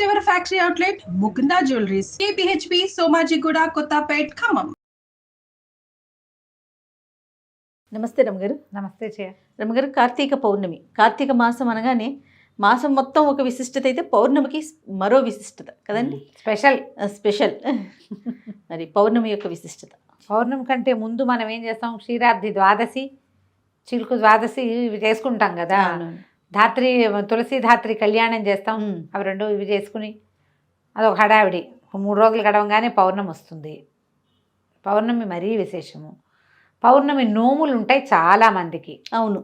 First ever factory outlet Mukunda jewelleries, KPHP Somajiguda, Kothapet, Khammam. నమస్తే రమగారు. నమస్తే చే రమగారు, కార్తీక పౌర్ణమి. కార్తీక మాసం అనగానే మాసం మొత్తం ఒక విశిష్టత అయితే పౌర్ణమికి మరో విశిష్టత కదండి, స్పెషల్ మరి పౌర్ణమి యొక్క విశిష్టత. పౌర్ణమి కంటే ముందు మనం ఏం చేస్తాం, క్షీరాబ్ది ద్వాదశి, చిలుకు ద్వాదశి ఇవి చేసుకుంటాం కదా. ధాత్రి, తులసి ధాత్రి కళ్యాణం చేస్తాం. అవి రెండు ఇవి చేసుకుని అదొక హడావిడి. 3 రోజులు గడవగానే పౌర్ణమి వస్తుంది. పౌర్ణమి మరీ విశేషము. పౌర్ణమి నోములు ఉంటాయి చాలామందికి. అవును,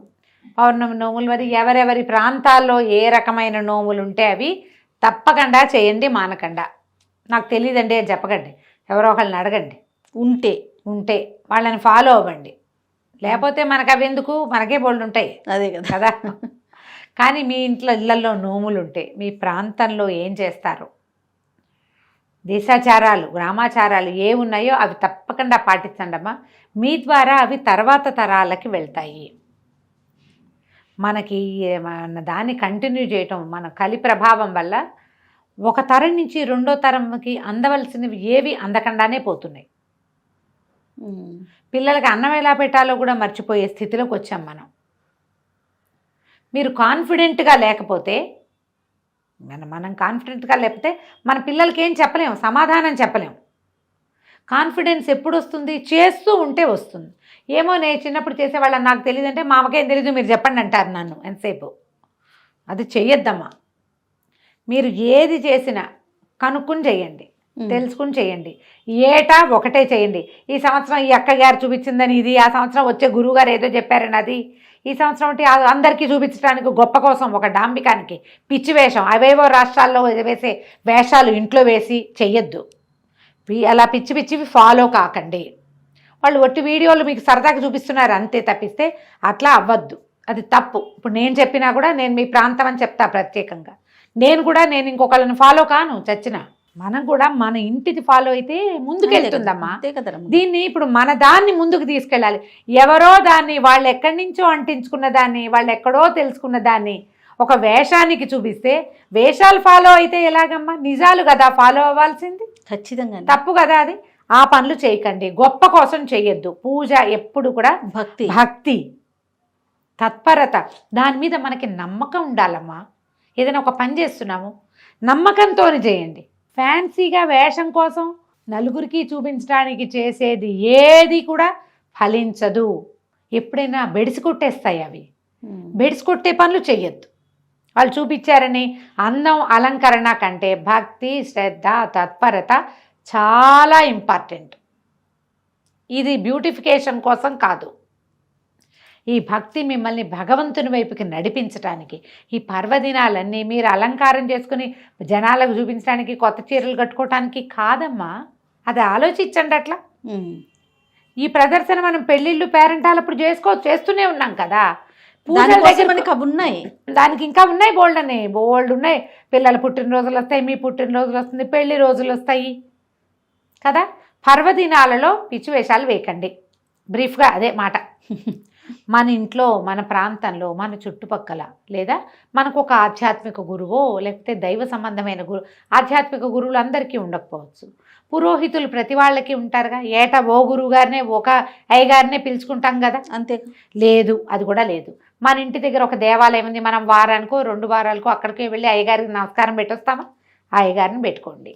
పౌర్ణమి నోములు మరి ఎవరెవరి ప్రాంతాల్లో ఏ రకమైన నోములు ఉంటే అవి తప్పకుండా చేయండి, మానకుండా. నాకు తెలియదండి అని చెప్పకండి, ఎవరో ఒకళ్ళని అడగండి. ఉంటే వాళ్ళని ఫాలో అవ్వండి. లేకపోతే మనకు అవి ఎందుకు, మనకే బోల్డ్ ఉంటాయి. అదే కదా. కానీ మీ ఇళ్ళల్లో నోములు ఉంటే మీ ప్రాంతంలో ఏం చేస్తారు, దేశాచారాలు, గ్రామాచారాలు ఏ ఉన్నాయో అవి తప్పకుండా పాటించండి అమ్మా. మీ ద్వారా అవి తర్వాత తరాలకి వెళ్తాయి. మనకి దాన్ని కంటిన్యూ చేయటం, మన కలి ప్రభావం వల్ల ఒక తరం నుంచి రెండో తరంకి అందవలసినవి ఏవి అందకుండానే పోతున్నాయి. పిల్లలకి అన్నం ఎలా పెట్టాలో కూడా మర్చిపోయే స్థితిలోకి వచ్చాం మనం. మీరు కాన్ఫిడెంట్గా లేకపోతే, మనం కాన్ఫిడెంట్గా లేకపోతే మన పిల్లలకి ఏం చెప్పలేము, సమాధానం చెప్పలేము. కాన్ఫిడెన్స్ ఎప్పుడు వస్తుంది, చేస్తూ ఉంటే వస్తుంది. ఏమో నేను చిన్నప్పుడు చేసేవాళ్ళని నాకు తెలియదంటే మామకేం తెలీదు మీరు చెప్పండి అంటారు నన్ను ఎంతసేపు. అది చెయ్యొద్దమ్మా. మీరు ఏది చేసినా కనుక్కుని చేయండి, తెలుసుకుని చేయండి. ఏటా ఒకటే చేయండి. ఈ సంవత్సరం ఈ అక్కగారు చూపించిందని ఇది, ఆ సంవత్సరం వచ్చే గురువుగారు ఏదో చెప్పారని అది, ఈ సంవత్సరం ఒకటి అందరికీ చూపించడానికి గొప్ప కోసం ఒక డాంబికానికి పిచ్చి వేషం, అవేవో రాష్ట్రాల్లో వేసే వేషాలు ఇంట్లో వేసి చెయ్యొద్దు. అలా పిచ్చి పిచ్చివి ఫాలో కాకండి. వాళ్ళు ఒట్టి వీడియోలు మీకు సరదాగా చూపిస్తున్నారు అంతే తప్పిస్తే అట్లా అవ్వద్దు, అది తప్పు. ఇప్పుడు నేను చెప్పినా కూడా నేను మీ ప్రాంతం అని చెప్తా ప్రత్యేకంగా. నేను ఇంకొకళ్ళని ఫాలో కాను చచ్చినా. మనం కూడా మన ఇంటిది ఫాలో అయితే ముందుకెళ్తుందమ్మా. దీన్ని ఇప్పుడు మన దాన్ని ముందుకు తీసుకెళ్ళాలి. ఎవరో దాన్ని వాళ్ళు ఎక్కడి నుంచో అంటించుకున్న దాన్ని, వాళ్ళు ఎక్కడో తెలుసుకున్న దాన్ని ఒక వేషానికి చూపిస్తే వేషాలు ఫాలో అయితే ఎలాగమ్మా? నిజాలు కదా ఫాలో అవ్వాల్సింది. ఖచ్చితంగా తప్పు కదా అది. ఆ పనులు చేయకండి, గొప్ప కోసం చేయొద్దు. పూజ ఎప్పుడు కూడా భక్తి తత్పరత, దాని మీద మనకి నమ్మకం ఉండాలమ్మా. ఏదైనా ఒక పని చేస్తున్నాము నమ్మకంతో చేయండి. ఫ్యాన్సీగా వేషం కోసం నలుగురికి చూపించడానికి చేసేది ఏది కూడా ఫలించదు. ఎప్పుడైనా బెడిసి కొట్టేస్తాయి అవి. బెడిసి కొట్టే పనులు చెయ్యొద్దు. వాళ్ళు చూపించారని అందం అలంకరణ కంటే భక్తి, శ్రద్ధ, తత్పరత చాలా ఇంపార్టెంట్. ఇది బ్యూటిఫికేషన్ కోసం కాదు. ఈ భక్తి మిమ్మల్ని భగవంతుని వైపుకి నడిపించడానికి, ఈ పర్వదినాలన్నీ మీరు అలంకారం చేసుకుని జనాలకు చూపించడానికి, కొత్త చీరలు కట్టుకోవటానికి కాదమ్మా. అది ఆలోచించండి అట్లా. ఈ ప్రదర్శన మనం పెళ్ళిళ్ళు పేరెంటాలప్పుడు చేస్తూనే ఉన్నాం కదా. మనకి అవి ఉన్నాయి, దానికి ఇంకా ఉన్నాయి, బోల్డ్ ఉన్నాయి. పిల్లల పుట్టినరోజులు వస్తాయి, మీ పుట్టినరోజులు వస్తుంది, పెళ్లి రోజులు వస్తాయి కదా. పర్వదినాలలో పిచ్చి వేషాలు వేయకండి. బ్రీఫ్గా అదే మాట. మన ఇంట్లో, మన ప్రాంతంలో, మన చుట్టుపక్కల, లేదా మనకు ఒక ఆధ్యాత్మిక గురువో లేకపోతే దైవ సంబంధమైన ఆధ్యాత్మిక గురువులు అందరికీ ఉండకపోవచ్చు. పురోహితులు ప్రతి వాళ్ళకి ఉంటారుగా. ఏటా ఓ గురువు గారినే, ఒక అయ్యగారినే పిలుచుకుంటాం కదా. అంతే లేదు, అది కూడా లేదు. మన ఇంటి దగ్గర ఒక దేవాలయం ఉంది, మనం వారానికో 2 వారాలకో అక్కడికే వెళ్ళి అయ్యగారికి నమస్కారం పెట్టొస్తామా? ఆ అయ్యగారిని పెట్టుకోండి,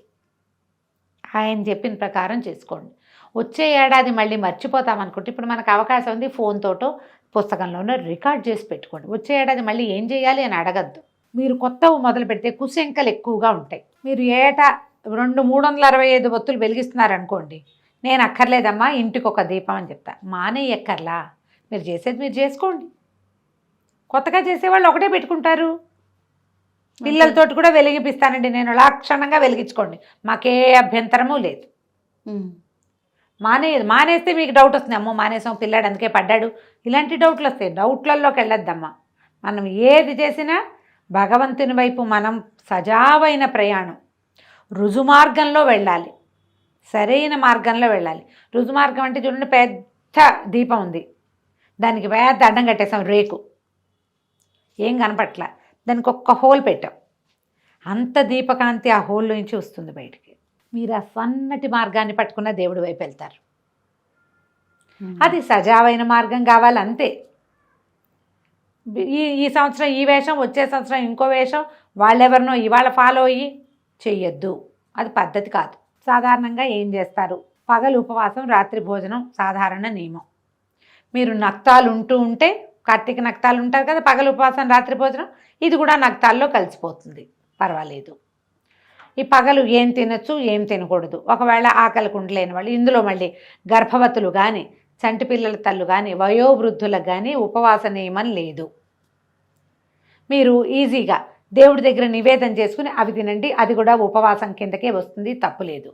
ఆయన చెప్పిన ప్రకారం చేసుకోండి. వచ్చే ఏడాది మళ్ళీ మర్చిపోతామనుకుంటే ఇప్పుడు మనకు అవకాశం ఉంది, ఫోన్ తోటో పుస్తకంలోనో రికార్డ్ చేసి పెట్టుకోండి. వచ్చే ఏడాది మళ్ళీ ఏం చేయాలి అని అడగద్దు. మీరు కొత్తవి మొదలు పెడితే కుశంకలు ఎక్కువగా ఉంటాయి. మీరు ఏటా 365 ఒత్తులు వెలిగిస్తున్నారనుకోండి, నేను అక్కర్లేదమ్మా ఇంటికి ఒక దీపం అని చెప్తా. మానే ఎక్కర్లా, మీరు చేసేది మీరు చేసుకోండి. కొత్తగా చేసేవాళ్ళు ఒకటే పెట్టుకుంటారు. పిల్లలతోటి కూడా వెలిగిపిస్తానండి నేను, లక్షణంగా వెలిగించుకోండి, మాకే అభ్యంతరము లేదు. మానేస్తే మీకు డౌట్ వస్తుంది, అమ్మో మానేసాం పిల్లాడు అందుకే పడ్డాడు, ఇలాంటి డౌట్లు వస్తాయి. డౌట్లలోకి వెళ్ళొద్దమ్మా. మనం ఏది చేసినా భగవంతుని వైపు మనం సజావైన ప్రయాణం, రుజుమార్గంలో వెళ్ళాలి, సరైన మార్గంలో వెళ్ళాలి. రుజుమార్గం అంటే చూడండి, పెద్ద దీపం ఉంది, దానికి పెద్ద అడ్డం కట్టేసాం, రేకు ఏం కనపట్ల, దానికి ఒక్క హోల్ పెట్టాం. అంత దీపకాంతి ఆ హోల్లో నుంచి వస్తుంది బయటికి. మీరు ఆ సన్నటి మార్గాన్ని పట్టుకున్న దేవుడి వైపు వెళ్తారు. అది సజావైన మార్గం కావాలి అంతే. ఈ సంవత్సరం ఈ వేషం, వచ్చే సంవత్సరం ఇంకో వేషం, వాళ్ళెవరినో ఇవాళ ఫాలో అయ్యి చెయ్యొద్దు, అది పద్ధతి కాదు. సాధారణంగా ఏం చేస్తారు, పగలు ఉపవాసం, రాత్రి భోజనం సాధారణ నియమం. మీరు నక్తాలు ఉంటే కార్తీక నక్తాలు ఉంటారు కదా, పగలు ఉపవాసం రాత్రి భోజనం, ఇది కూడా నక్తాల్లో కలిసిపోతుంది, పర్వాలేదు. ఈ పగలు ఏం తినచ్చు ఏం తినకూడదు, ఒకవేళ ఆకలికి ఉండలేని వాళ్ళు, ఇందులో మళ్ళీ గర్భవతులు కానీ చంటి పిల్లల తల్లు కానీ వయోవృద్ధులకు కానీ ఉపవాస నియమం లేదు. మీరు ఈజీగా దేవుడి దగ్గర నివేదన చేసుకుని అవి తినండి, అది కూడా ఉపవాసం కిందకే వస్తుంది, తప్పులేదు.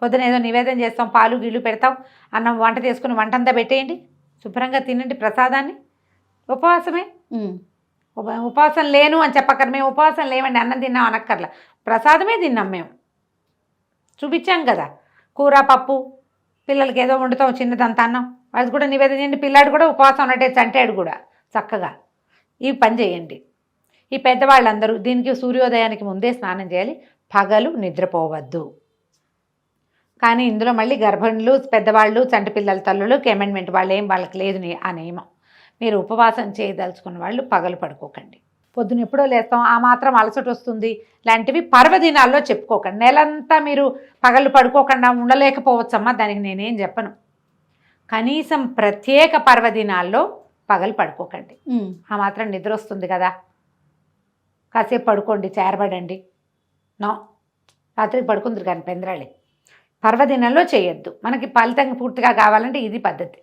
పొద్దున ఏదో నివేదన చేస్తాం, పాలు గిళ్ళు పెడతాం, అన్నం వంట చేసుకుని వంటంతా పెట్టేయండి, శుభ్రంగా తినండి ప్రసాదాన్ని, ఉపవాసమే. ఉపవాసం లేను అని చెప్పక్కర్, మేము ఉపవాసం లేవండి అన్నం తిన్నాం అనక్కర్లా, ప్రసాదమే తిన్నాం మేము, చూపించాం కదా. కూర పప్పు, పిల్లలకి ఏదో వండుతాం చిన్నదంత అన్నం, అది కూడా నివేదన చేయండి. పిల్లాడు కూడా ఉపవాసం ఉన్నట్టే చంటాడు కూడా చక్కగా, ఈ పని చేయండి. ఈ పెద్దవాళ్ళందరూ దీనికి సూర్యోదయానికి ముందే స్నానం చేయాలి, పగలు నిద్రపోవద్దు. కానీ ఇందులో మళ్ళీ గర్భిణులు, పెద్దవాళ్ళు, చంటి పిల్లల తల్లులకి అమెండ్మెంట్, వాళ్ళకి లేదు ఆ నియమం. మీరు ఉపవాసం చేయదలుచుకున్న వాళ్ళు పగలు పడుకోకండి. పొద్దున ఎప్పుడో లేస్తాం, ఆ మాత్రం అలసట వస్తుంది లాంటివి పర్వదినాల్లో చెప్పుకోకండి. నెలంతా మీరు పగలు పడుకోకుండా ఉండలేకపోవచ్చమ్మా, దానికి నేనేం చెప్పను. కనీసం ప్రత్యేక పర్వదినాల్లో పగలు పడుకోకండి. ఆ మాత్రం నిద్ర వస్తుంది కదా, కాసేపు పడుకోండి, చేరబడండి. నో, రాత్రికి పడుకుందరు కానీ పెందరాళి. పర్వదినంలో చేయొద్దు. మనకి ఫలితం పూర్తిగా కావాలంటే ఇది పద్ధతి.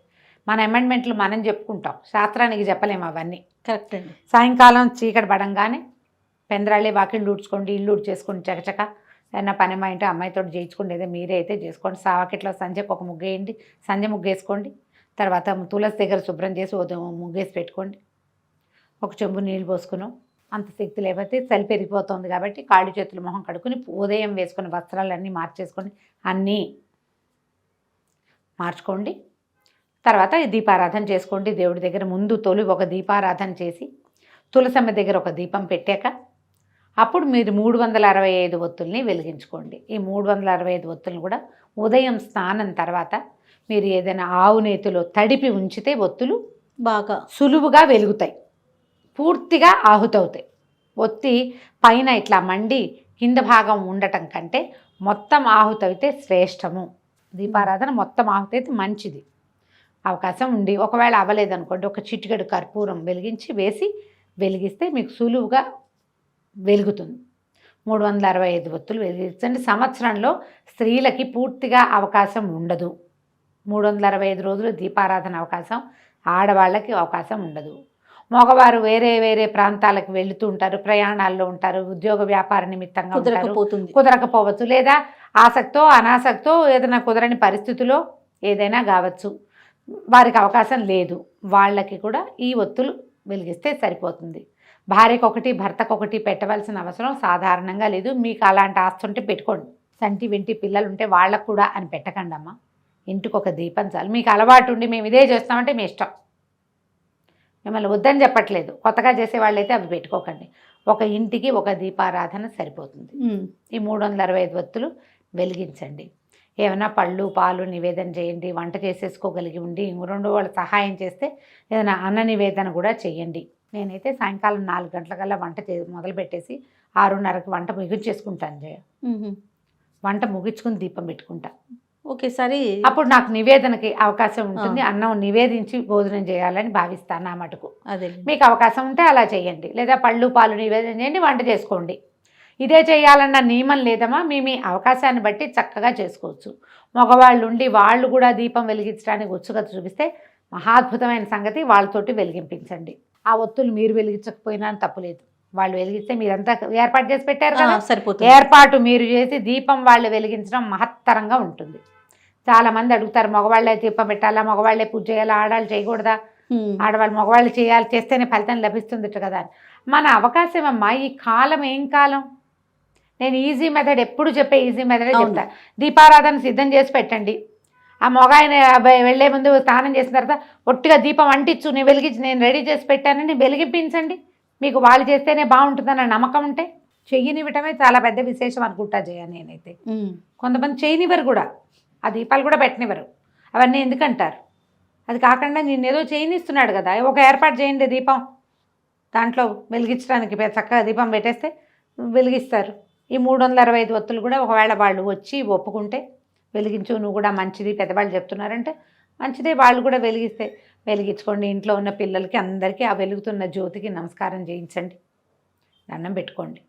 మన అమెండ్మెంట్లు మనం చెప్పుకుంటాం, శాస్త్రానికి చెప్పలేము అవన్నీ. కరెక్ట్ అండి. సాయంకాలం చీకటి పడంగానే పెందరాళి వాకిళ్ళు ఊడ్చుకోండి, ఇల్లు ఊడ్చేసుకోండి, చకచక ఏదైనా పని మా ఇంటి అమ్మాయితో చేయించుకోండి, ఏదో మీరే అయితే చేసుకోండి. సావాకిట్లో సంధ్యకు ఒక ముగ్గు వేయండి, సంధ్య ముగ్గు వేసుకోండి. తర్వాత తులసి దగ్గర శుభ్రం చేసి ముగ్గేసి పెట్టుకోండి. ఒక చెంబు నీళ్ళు పోసుకున్నాం, అంత శక్తి లేకపోతే చలి పెరిగిపోతుంది కాబట్టి కాళ్ళు చేతులు మొహం కడుక్కుని ఉదయం వేసుకుని వస్త్రాలన్నీ మార్చేసుకోండి, అన్నీ మార్చుకోండి. తర్వాత దీపారాధన చేసుకోండి. దేవుడి దగ్గర ముందు తొలి ఒక దీపారాధన చేసి తులసమ్మ దగ్గర ఒక దీపం పెట్టాక అప్పుడు మీరు 365 ఒత్తుల్ని వెలిగించుకోండి. ఈ 365 ఒత్తులను కూడా ఉదయం స్నానం తర్వాత మీరు ఏదైనా ఆవు నేతిలో తడిపి ఉంచితే ఒత్తులు బాగా సులువుగా వెలుగుతాయి, పూర్తిగా ఆహుతవుతాయి. ఒత్తి పైన ఇట్లా మండి కింద భాగం ఉండటం కంటే మొత్తం ఆహుతయితే శ్రేష్టము. దీపారాధన మొత్తం ఆహుతయితే మంచిది. అవకాశం ఉండి ఒకవేళ అవ్వలేదనుకోండి, ఒక చిటికెడు కర్పూరం వెలిగిస్తే మీకు సులువుగా వెలుగుతుంది. 365 ఒత్తులు వెలిగించండి. సంవత్సరంలో స్త్రీలకి పూర్తిగా అవకాశం ఉండదు. 365 రోజులు దీపారాధన అవకాశం ఆడవాళ్ళకి అవకాశం ఉండదు. మగవారు వేరే వేరే ప్రాంతాలకు వెళుతూ ఉంటారు, ప్రయాణాల్లో ఉంటారు, ఉద్యోగ వ్యాపార నిమిత్తంగా కుదరకపోవచ్చు, లేదా ఆసక్తో అనాసక్తో ఏదైనా కుదరని పరిస్థితిలో ఏదైనా కావచ్చు, వారికి అవకాశం లేదు. వాళ్ళకి కూడా ఈ ఒత్తులు వెలిగిస్తే సరిపోతుంది. భార్యకు ఒకటి భర్తకు ఒకటి పెట్టవలసిన అవసరం సాధారణంగా లేదు. మీకు అలాంటి ఆస్తి ఉంటే పెట్టుకోండి. సంటి వెంటి పిల్లలు ఉంటే వాళ్ళకు కూడా అని పెట్టకండి అమ్మ. ఇంటికి ఒక దీపం చాలు. మీకు అలవాటు ఉండి మేము ఇదే చేస్తామంటే మీ ఇష్టం, మిమ్మల్ని వద్దని చెప్పట్లేదు. కొత్తగా చేసేవాళ్ళైతే అవి పెట్టుకోకండి. ఒక ఇంటికి ఒక దీపారాధన సరిపోతుంది. ఈ 365 ఒత్తులు వెలిగించండి. ఏమైనా పళ్ళు పాలు నివేదన చేయండి. వంట చేసేసుకోగలిగి ఉండి 2 వాళ్ళు సహాయం చేస్తే ఏదైనా అన్న నివేదన కూడా చేయండి. నేనైతే సాయంకాలం 4 గంటలకల్లా వంట మొదలు పెట్టేసి 6:30కి వంట ముగించేసుకుంటాను జయ. వంట ముగించుకుని దీపం పెట్టుకుంటా. ఒకేసారి అప్పుడు నాకు నివేదనకి అవకాశం ఉంటుంది. అన్నం నివేదించి భోజనం చేయాలని భావిస్తాను. ఆ మటుకు అదే మీకు అవకాశం ఉంటే అలా చేయండి, లేదా పళ్ళు పాలు నివేదన చేయండి, వంట చేసుకోండి. ఇదే చేయాలన్న నియమం లేదమ్మా. మీ అవకాశాన్ని బట్టి చక్కగా చేసుకోవచ్చు. మగవాళ్ళు ఉండి వాళ్ళు కూడా దీపం వెలిగించడానికి ఉత్సుకత చూపిస్తే మహాద్భుతమైన సంగతి, వాళ్ళతోటి వెలిగింపించండి. ఆ ఒత్తులు మీరు వెలిగించకపోయినా తప్పులేదు. వాళ్ళు వెలిగిస్తే మీరంతా ఏర్పాటు చేసి పెట్టారు కదా, సరిపోతుంది. ఏర్పాటు మీరు చేసి దీపం వాళ్ళు వెలిగించడం మహత్తరంగా ఉంటుంది. చాలామంది అడుగుతారు, మగవాళ్ళే దీపం పెట్టాలా, మగవాళ్ళే పూజ చేయాలా, ఆడవాళ్ళు చేయకూడదా, ఆడవాళ్ళు మగవాళ్ళు చేయాలి, చేస్తేనే ఫలితం లభిస్తుంది కదా. మన అవకాశం అమ్మా. ఈ కాలం ఏం కాలం. నేను ఈజీ మెథడ్ ఎప్పుడు చెప్పే ఈజీ మెథడే చెప్తా. దీపారాధన సిద్ధం చేసి పెట్టండి. ఆ మగాయన వెళ్ళే ముందు స్నానం చేసిన తర్వాత ఒట్టిగా దీపం అంటించు, నేను వెలిగించి నేను రెడీ చేసి పెట్టానని వెలిగింపించండి. మీకు వాళ్ళు చేస్తేనే బాగుంటుందన్న నమ్మకం ఉంటే చెయ్యనివ్వటమే చాలా పెద్ద విశేషం అనుకుంటా జయ నేనైతే. కొంతమంది చేయనివ్వరు కూడా, ఆ దీపాలు కూడా పెట్టనివ్వరు. అవన్నీ ఎందుకంటారు? అది కాకుండా నేనేదో చేయనిస్తున్నాడు కదా, ఒక ఏర్పాటు చేయండి దీపం, దాంట్లో వెలిగించడానికి చక్కగా దీపం పెట్టేస్తే వెలిగిస్తారు. ఈ 365 ఒత్తులు కూడా ఒకవేళ వాళ్ళు వచ్చి ఒప్పుకుంటే వెలిగించు, నువ్వు కూడా మంచిది పెద్దవాళ్ళు చెప్తున్నారంటే మంచిదే, వాళ్ళు కూడా వెలిగించుకోండి. ఇంట్లో ఉన్న పిల్లలకి అందరికీ ఆ వెలుగుతున్న జ్యోతికి నమస్కారం చేయించండి, దండం పెట్టుకోండి.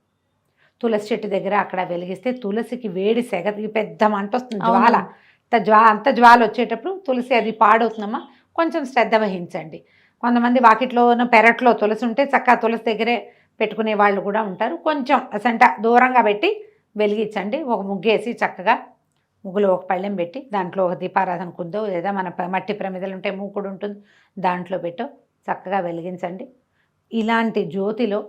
తులసి చెట్టు దగ్గర అక్కడ వెలిగిస్తే తులసికి వేడి సెగ పెద్ద మంట వస్తుంది, జ్వాల అంత జ్వాల వచ్చేటప్పుడు తులసి అది పాడవుతుందమ్మా, కొంచెం శ్రద్ధ వహించండి. కొంతమంది వాకిట్లో పెరట్లో తులసి ఉంటే చక్కగా తులసి దగ్గరే పెట్టుకునే వాళ్ళు కూడా ఉంటారు. కొంచెం అసంట దూరంగా పెట్టి వెలిగించండి. ఒక ముగ్గేసి చక్కగా ముగ్గులో ఒక పళ్ళెం పెట్టి దాంట్లో ఒక దీపారాధన కుందో లేదా మన మట్టి ప్రమిదలు ఉంటే మూకుడు ఉంటుంది దాంట్లో పెట్టో చక్కగా వెలిగించండి. ఇలాంటి జ్యోతిలో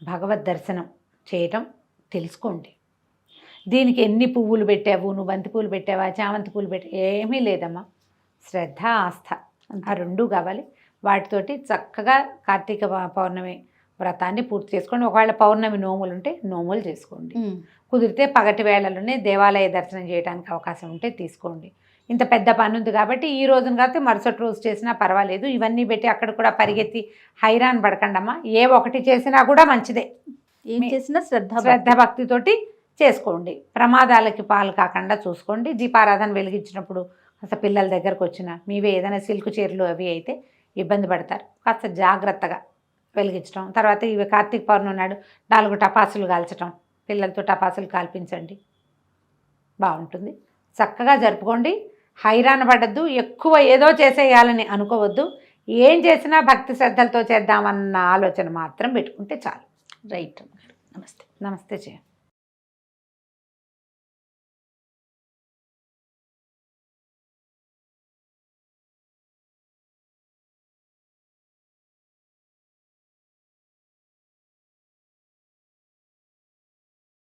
భగవద్ దర్శనం చేయటం తెలుసుకోండి. దీనికి ఎన్ని పువ్వులు పెట్టావు, నువ్వు బంతి పూలు పెట్టావా, చామంతి పూలు పెట్టావా, ఏమీ లేదమ్మా. శ్రద్ధ, ఆస్థ ఆ రెండూ కావాలి. వాటితోటి చక్కగా కార్తీక పౌర్ణమి వ్రతాన్ని పూర్తి చేసుకోండి. ఒకవేళ పౌర్ణమి నోములు ఉంటే నోములు చేసుకోండి. కుదిరితే పగటి వేళలోనే దేవాలయ దర్శనం చేయడానికి అవకాశం ఉంటే తీసుకోండి. ఇంత పెద్ద పని ఉంది కాబట్టి ఈ రోజున కాకపోతే మరుసటి రోజు చేసినా పర్వాలేదు. ఇవన్నీ పెట్టి అక్కడ కూడా పరిగెత్తి హైరాన్ పడకండమ్మా. ఏ ఒకటి చేసినా కూడా మంచిదే, ఏం చేసినా శ్రద్ధ భక్తితోటి చేసుకోండి. ప్రమాదాలకి పాలు కాకుండా చూసుకోండి. దీపారాధన వెలిగించినప్పుడు అసలు పిల్లల దగ్గరకు వచ్చిన మీవే ఏదైనా సిల్క్ చీరలు అవి అయితే ఇబ్బంది పడతారు. కాస్త జాగ్రత్తగా వెలిగించడం. తర్వాత ఇవి కార్తీక పౌర్ణమి నాడు 4 టపాసులు కాల్చడం, పిల్లలతో టపాసులు కాల్పించండి, బాగుంటుంది. చక్కగా జరుపుకోండి. హైరాణ పడద్దు, ఎక్కువ ఏదో చేసేయాలని అనుకోవద్దు. ఏం చేసినా భక్తి శ్రద్ధలతో చేద్దామన్న ఆలోచన మాత్రం పెట్టుకుంటే చాలు. రైట్. నమస్తే. నమస్తే జయ.